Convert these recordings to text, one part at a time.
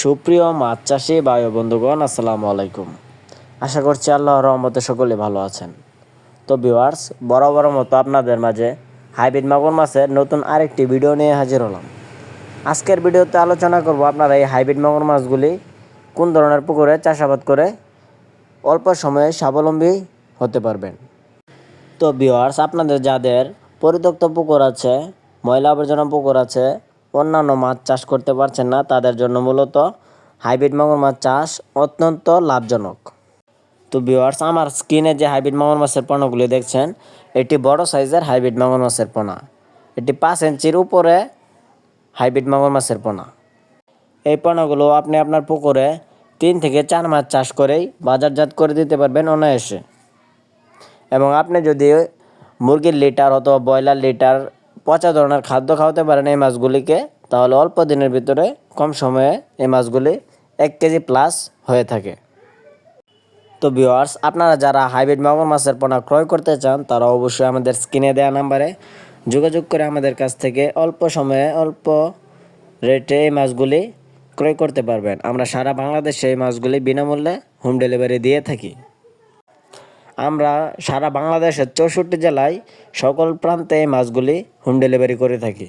সুপ্রিয় মাছ চাষি ভাই ও বন্ধুগণ, আসসালামু আলাইকুম। আশা করছি আল্লাহর রহমতে সকলে ভালো আছেন। তো ভিউয়ার্স, বরাবর মতো আপনাদের মাঝে হাইব্রিড মাগুর মাছের নতুন আরেকটি ভিডিও নিয়ে হাজির হলাম। আজকের ভিডিওতে আলোচনা করব আপনারা এই হাইব্রিড মাগুর মাছগুলি কোন ধরনের পুকুরে চাষাবাদ করে অল্প সময়ে স্বাবলম্বী হতে পারবেন। তো ভিউয়ার্স, আপনাদের যাদের পরিত্যক্ত পুকুর আছে, ময়লা আবর্জনা পুকুর আছে, অন্যান্য মাছ চাষ করতে পারছেন না, তাদের জন্য মূলত হাইব্রিড মাগুর মাছ চাষ অত্যন্ত লাভজনক। তো ভিউয়ার্স, আমার স্ক্রিনে যে হাইব্রিড মাগুর মাছের পোনাগুলি দেখছেন, এটি বড় সাইজের হাইব্রিড মাগুর মাছের পোনা। এটি 5 ইঞ্চির উপরে হাইব্রিড মাগুর মাছের পোনা। এই পোনাগুলো আপনি আপনার পুকুরে 3 থেকে 4 মাস চাষ করেই বাজারজাত করে দিতে পারবেন অনায়াসে। এবং আপনি যদি মুরগির লিটার অথবা ব্রয়লার লিটার পচা ধরনের খাদ্য খাওয়াতে পারেন এই মাছগুলিকে, তাহলে অল্প দিনের ভিতরে কম সময়ে এই মাছগুলি 1 কেজি প্লাস হয়ে থাকে। তো ভিউয়ার্স, আপনারা যারা হাইব্রিড মাগুর মাছের পোনা ক্রয় করতে চান, তারা অবশ্যই আমাদের স্ক্রিনে দেওয়া নাম্বারে যোগাযোগ করে আমাদের কাছ থেকে অল্প সময়ে অল্প রেটে এই মাছগুলি ক্রয় করতে পারবেন। আমরা সারা বাংলাদেশে এই মাছগুলি বিনামূল্যে হোম ডেলিভারি দিয়ে থাকি। আমরা সারা বাংলাদেশের 64 জেলায় সকল প্রান্তে এই মাছগুলি হোম ডেলিভারি করে থাকি।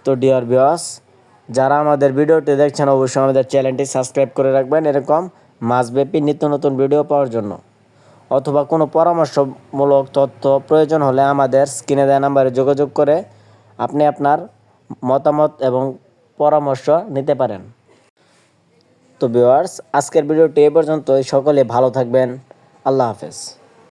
তো ডিয়ার ভিউয়ার্স, যারা আমাদের ভিডিওটি দেখছেন, অবশ্যই আমাদের চ্যানেলটি সাবস্ক্রাইব করে রাখবেন এরকম মাছব্যাপী নিত্য নতুন ভিডিও পাওয়ার জন্য। অথবা কোনো পরামর্শমূলক তথ্য প্রয়োজন হলে আমাদের স্ক্রিনে দেওয়া নাম্বারে যোগাযোগ করে আপনি আপনার মতামত এবং পরামর্শ নিতে পারেন। তো ভিউয়ার্স, আজকের ভিডিওটি এ পর্যন্তই। সকলে ভালো থাকবেন। আল্লাহ হাফেজ।